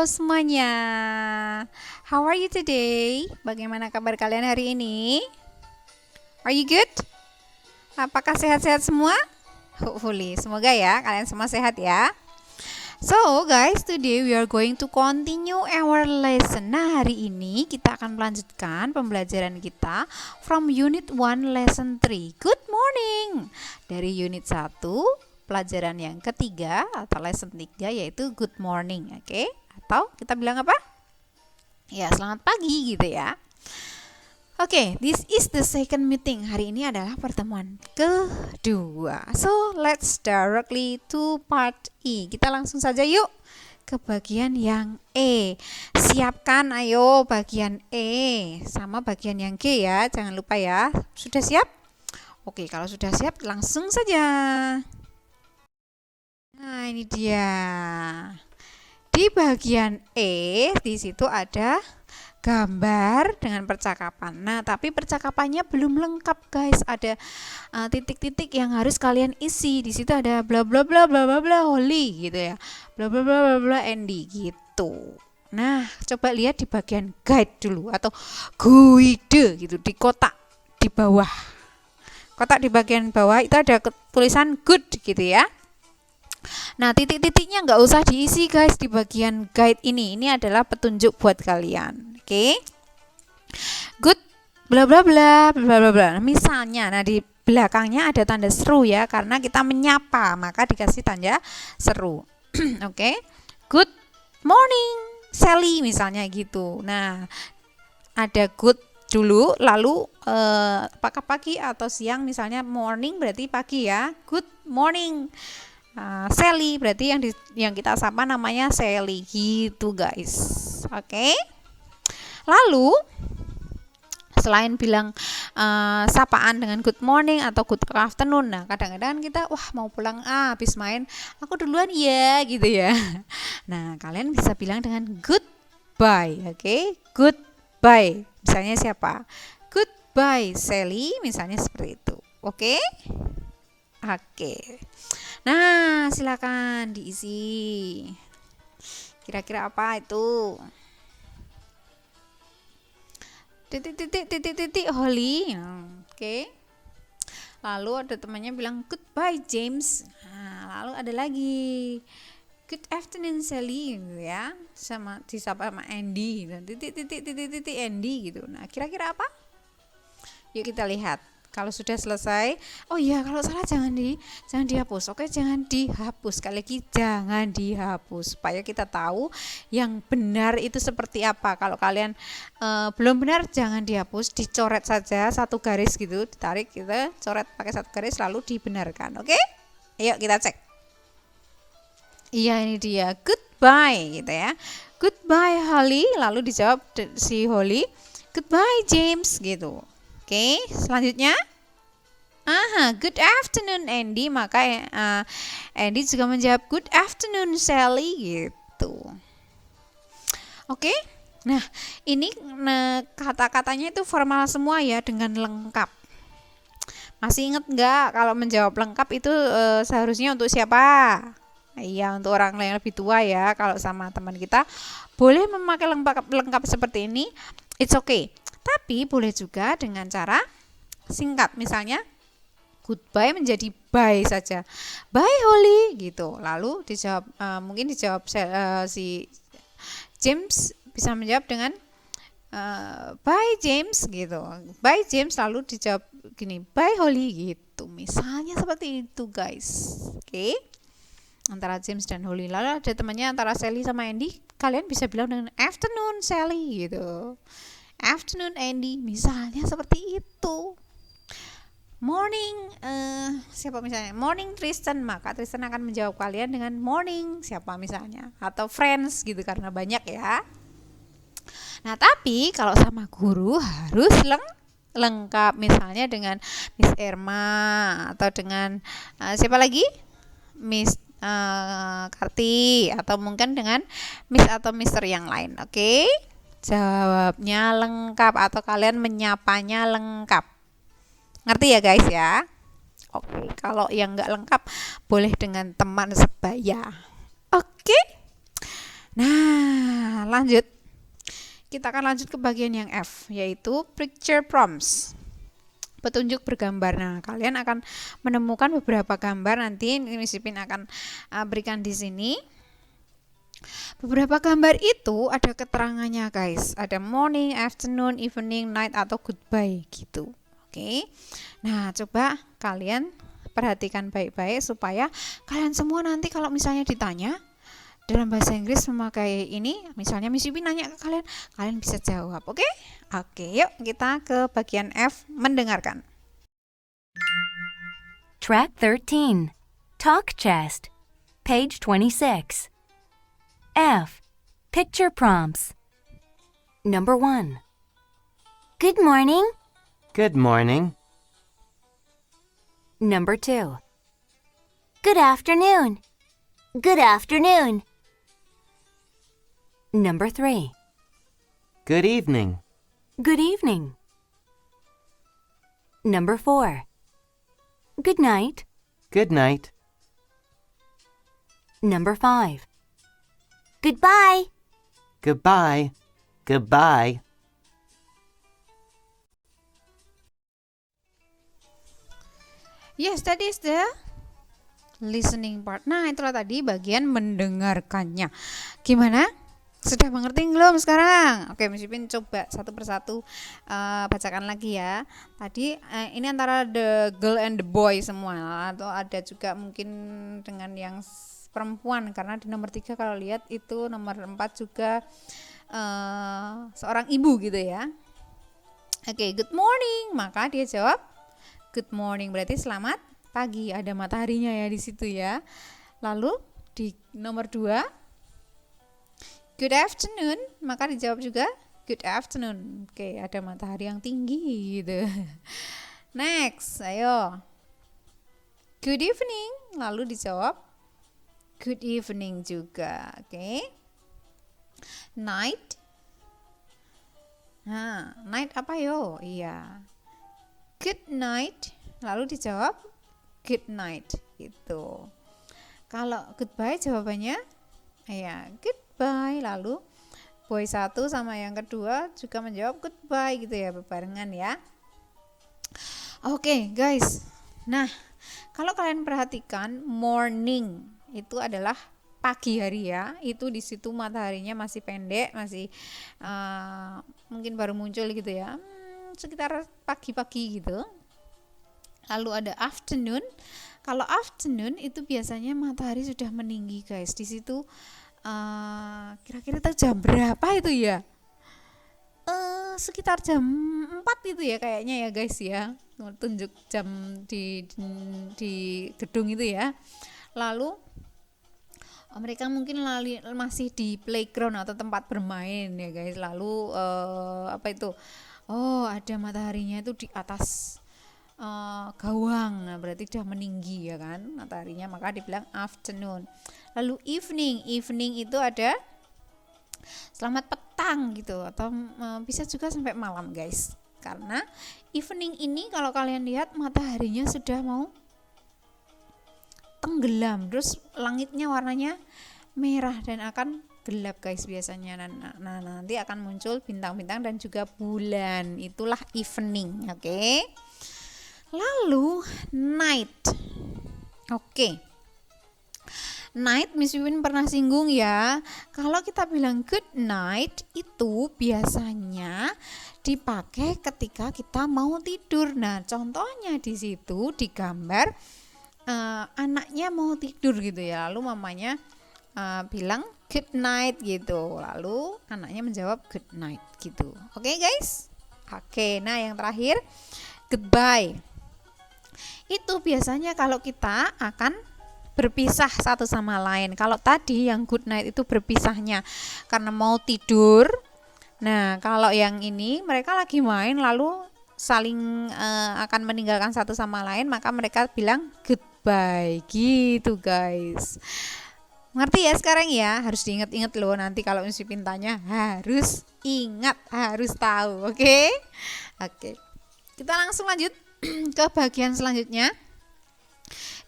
semuanya. How are you today? Bagaimana kabar kalian hari ini? Are you good? Apakah sehat-sehat semua? Hopefully, semoga ya kalian semua sehat ya. So guys, today we are going to continue our lesson. Nah, hari ini kita akan melanjutkan pembelajaran kita from unit 1 lesson 3. Good morning. Dari unit 1, pelajaran yang ketiga atau lesson 3 yaitu good morning, oke? Atau kita bilang apa? Ya, selamat pagi gitu ya. Oke, this is the second meeting. Hari ini adalah pertemuan kedua. So, let's directly to part E. Kita langsung saja yuk ke bagian yang E. Siapkan ayo bagian E sama bagian yang G ya. Jangan lupa ya. Sudah siap? Oke, kalau sudah siap langsung saja. Nah, ini dia. Di bagian E, di situ ada gambar dengan percakapan. Nah, tapi percakapannya belum lengkap, guys. Ada titik-titik yang harus kalian isi. Di situ ada bla bla bla bla bla bla Holly gitu ya. Bla bla bla bla bla Andy gitu. Nah, coba lihat di bagian guide dulu atau guide gitu di kotak di bawah. Kotak di bagian bawah itu ada tulisan good gitu ya. Nah, titik-titiknya nggak usah diisi guys di bagian guide ini. Ini adalah petunjuk buat kalian. Oke. Good bla bla bla bla bla bla. Misalnya, nah di belakangnya ada tanda seru ya, karena kita menyapa, maka dikasih tanda seru. Oke. Good morning, Sally misalnya gitu. Nah, ada good dulu, lalu apakah pagi atau siang, misalnya morning berarti pagi ya. Good morning. Sally berarti yang kita sapa namanya Sally gitu guys. Oke. Lalu selain bilang sapaan dengan good morning atau good afternoon, nah kadang-kadang kita mau pulang habis main, aku duluan ya gitu ya. Nah, kalian bisa bilang dengan goodbye. Oke. Goodbye. Misalnya siapa? Goodbye Sally misalnya seperti itu. Oke. Oke. Nah, silakan diisi. Kira-kira apa itu? Titik Holly. Oke. Lalu ada temannya bilang goodbye James. Nah, lalu ada lagi good afternoon Sally gitu ya. Sama disapa sama Andy dan titik Andy gitu. Nah, kira-kira apa? Yuk kita lihat. Kalau sudah selesai, oh iya, kalau salah jangan dihapus. Oke, jangan dihapus. Sekali lagi jangan dihapus supaya kita tahu yang benar itu seperti apa. Kalau kalian belum benar jangan dihapus, dicoret saja satu garis gitu, ditarik kita coret pakai satu garis lalu dibenarkan. Oke? Ayo kita cek. Iya, ini dia. Goodbye gitu ya. Goodbye Holly, lalu dijawab si Holly, goodbye James gitu. Oke, selanjutnya. Good afternoon Andy, maka Andy juga menjawab good afternoon Sally gitu. Oke. Nah, ini kata-katanya itu formal semua ya dengan lengkap. Masih ingat nggak kalau menjawab lengkap itu seharusnya untuk siapa? Iya, untuk orang yang lebih tua ya. Kalau sama teman kita boleh memakai lengkap seperti ini, it's okay. Tapi boleh juga dengan cara singkat, misalnya goodbye menjadi bye saja, bye Holly gitu. Lalu dijawab mungkin dijawab si James bisa menjawab dengan bye James gitu, bye James, lalu dijawab gini, bye Holly gitu. Misalnya seperti itu guys. Oke. Antara James dan Holly. Lalu ada temannya antara Sally sama Andy, kalian bisa bilang dengan afternoon Sally gitu, afternoon Andy, misalnya seperti itu. Morning siapa misalnya? Morning Tristan, maka Tristan akan menjawab kalian dengan morning siapa misalnya, atau friends gitu karena banyak ya. Nah, tapi kalau sama guru harus lengkap, misalnya dengan Miss Irma atau dengan siapa lagi? Miss Karti, atau mungkin dengan Miss atau Mister yang lain. Oke? Jawabnya lengkap atau kalian menyapanya lengkap. Ngerti ya guys ya? Oke, kalau yang nggak lengkap boleh dengan teman sebaya. Oke. Nah, lanjut. Kita akan lanjut ke bagian yang F, yaitu picture prompts. Petunjuk bergambar. Nah, kalian akan menemukan beberapa gambar, nanti Miss Ipin akan berikan di sini. Beberapa gambar itu ada keterangannya, guys. Ada morning, afternoon, evening, night, atau goodbye gitu. Oke. Nah, coba kalian perhatikan baik-baik supaya kalian semua nanti kalau misalnya ditanya dalam bahasa Inggris memakai ini, misalnya Miss Ipin nanya ke kalian, kalian bisa jawab. Oke? Oke, yuk kita ke bagian F, mendengarkan. Track 13. Talk chest. Page 26. F. Picture prompts. Number 1. Good morning. Good morning. Number 2. Good afternoon. Good afternoon. Number 3. Good evening. Good evening. Number 4. Good night. Good night. Number 5. Goodbye. Goodbye. Goodbye. Yes, that is the listening part. Nah, itulah tadi bagian mendengarkannya. Gimana? Sudah mengerti belum sekarang? Oke, Miss Ipin coba satu persatu bacakan lagi ya. Tadi ini antara the girl and the boy semua, atau ada juga mungkin dengan yang perempuan, karena di nomor 3 kalau lihat itu nomor 4 juga seorang ibu gitu ya. Oke, good morning, maka dia jawab good morning, berarti selamat pagi, ada mataharinya ya di situ ya. Lalu di nomor 2 good afternoon, maka dijawab juga good afternoon. Oke, ada matahari yang tinggi gitu. Next, ayo. Good evening, lalu dijawab good evening juga. Oke. Night. Nah, night apa yo? Iya. Good night, lalu dijawab good night gitu. Kalau goodbye jawabannya ya goodbye, lalu boy 1 sama yang kedua juga menjawab goodbye gitu ya, berbarengan ya. Oke, guys. Nah, kalau kalian perhatikan morning itu adalah pagi hari ya, itu di situ mataharinya masih pendek, masih mungkin baru muncul gitu ya, sekitar pagi-pagi gitu. Lalu ada afternoon. Kalau afternoon itu biasanya matahari sudah meninggi, guys. Di situ kira-kira tahu jam berapa itu ya? Sekitar jam 4 itu ya kayaknya ya, guys ya. Tunjuk jam di gedung itu ya. Lalu mereka mungkin masih di playground atau tempat bermain ya, guys. Lalu apa itu? Oh, ada mataharinya itu di atas gawang. Nah, berarti sudah meninggi ya kan mataharinya, maka dibilang afternoon. Lalu evening itu ada selamat petang gitu, atau bisa juga sampai malam, guys. Karena evening ini kalau kalian lihat mataharinya sudah mau tenggelam, terus langitnya warnanya merah dan akan gelap, guys, biasanya. Nah, nanti akan muncul bintang-bintang dan juga bulan. Itulah evening, oke. Lalu night. Oke. Night Miss Win pernah singgung ya. Kalau kita bilang good night itu biasanya dipakai ketika kita mau tidur. Nah, contohnya di situ digambar anaknya mau tidur gitu ya. Lalu mamanya bilang good night gitu. Lalu anaknya menjawab good night gitu. Oke, guys? Oke, nah yang terakhir goodbye. Itu biasanya kalau kita akan berpisah satu sama lain. Kalau tadi yang good night itu berpisahnya karena mau tidur. Nah, kalau yang ini mereka lagi main lalu saling akan meninggalkan satu sama lain, maka mereka bilang goodbye gitu, guys. Ngerti ya sekarang ya? Harus diingat-ingat loh, nanti kalau Miss Pipin tanya harus ingat, harus tahu. Oke? Oke. Kita langsung lanjut ke bagian selanjutnya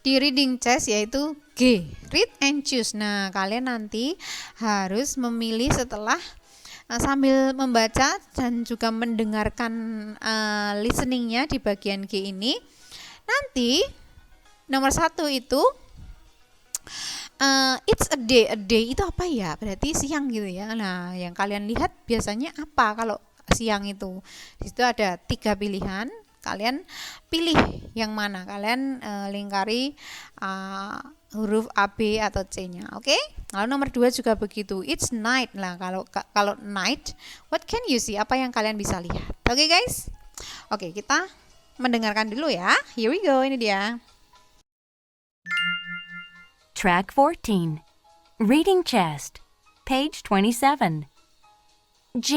di reading chest, yaitu G. Read and choose. Nah, kalian nanti harus memilih setelah sambil membaca dan juga mendengarkan listeningnya di bagian G ini. Nanti nomor 1 itu it's a day. A day itu apa ya? Berarti siang gitu ya. Nah, yang kalian lihat biasanya apa kalau siang itu? Di situ ada 3 pilihan. Kalian pilih yang mana? Kalian lingkari huruf A, B atau C-nya. Oke? Lalu nomor 2 juga begitu. It's night. Lah, kalau night, what can you see? Apa yang kalian bisa lihat? Oke, guys? Oke, kita mendengarkan dulu ya. Here we go. Ini dia. Track 14. Reading chest. Page 27. G.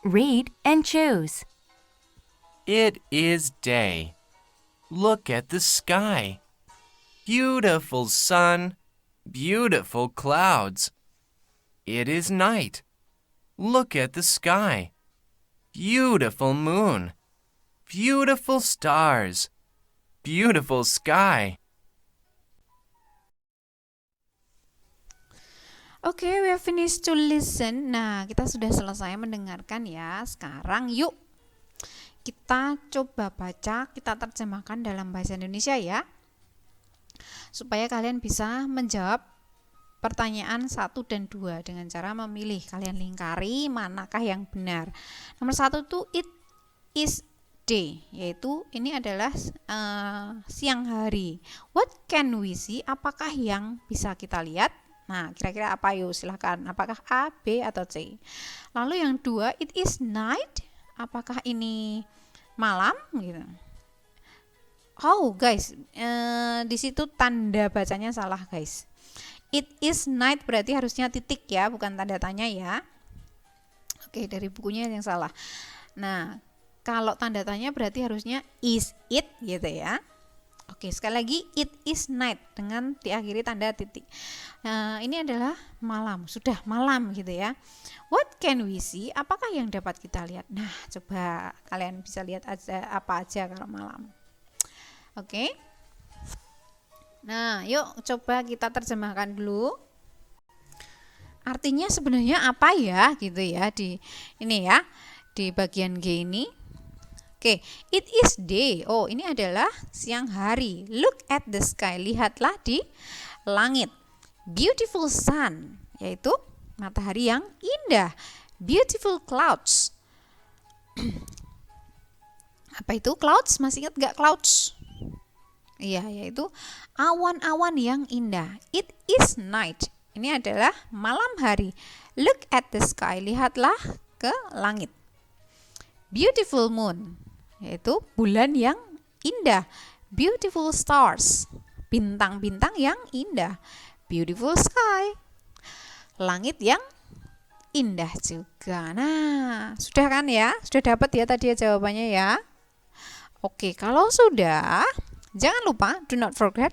Read and choose. It is day. Look at the sky. Beautiful sun, beautiful clouds. It is night. Look at the sky. Beautiful moon, beautiful stars, beautiful sky. Oke, we have finished to listen. Nah, kita sudah selesai mendengarkan ya. Sekarang yuk kita coba baca, kita terjemahkan dalam bahasa Indonesia ya. Supaya kalian bisa menjawab pertanyaan 1 dan 2 dengan cara memilih. Kalian lingkari manakah yang benar. Nomor 1 itu it is day, yaitu ini adalah siang hari. What can we see? Apakah yang bisa kita lihat? Nah, kira-kira apa yuk? Silahkan. Apakah A, B, atau C? Lalu yang 2, it is night. Apakah ini malam? Gitu. Oh, guys, di situ tanda bacanya salah, guys. It is night berarti harusnya titik ya, bukan tanda tanya ya. Oke, dari bukunya yang salah. Nah, kalau tanda tanya berarti harusnya is it gitu ya. Oke, sekali lagi it is night dengan diakhiri tanda titik. Ini adalah malam, sudah malam gitu ya. What can we see? Apakah yang dapat kita lihat? Nah, coba kalian bisa lihat aja apa aja kalau malam. Oke. Nah, yuk coba kita terjemahkan dulu. Artinya sebenarnya apa ya gitu ya di ini ya, di bagian G ini. Oke, it is day. Oh, ini adalah siang hari. Look at the sky. Lihatlah di langit. Beautiful sun, yaitu matahari yang indah. Beautiful clouds. Apa itu clouds? Masih ingat gak clouds? Iya, yaitu awan-awan yang indah. It is night. Ini adalah malam hari. Look at the sky. Lihatlah ke langit. Beautiful moon, yaitu bulan yang indah. Beautiful stars, bintang-bintang yang indah. Beautiful sky, langit yang indah juga. Nah, sudah kan ya? Sudah dapat ya tadi ya jawabannya ya? Oke, kalau sudah, jangan lupa, do not forget,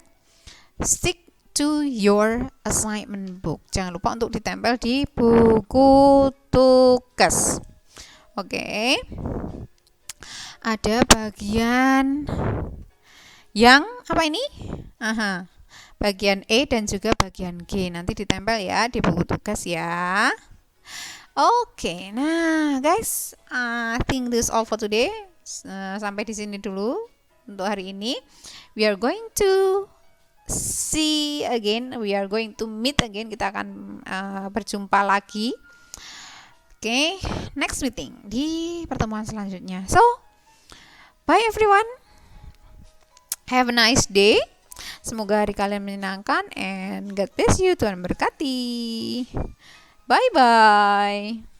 stick to your assignment book. Jangan lupa untuk ditempel di buku tugas. Oke. Ada bagian yang apa ini? Bagian E dan juga bagian G. Nanti ditempel ya di buku tugas ya. Oke, nah guys, I think this all for today. Sampai di sini dulu untuk hari ini. We are going to see again. We are going to meet again. Kita akan berjumpa lagi. Oke, next meeting di pertemuan selanjutnya. So, bye everyone. Have a nice day. Semoga hari kalian menyenangkan and God bless you. Tuhan berkati. Bye bye.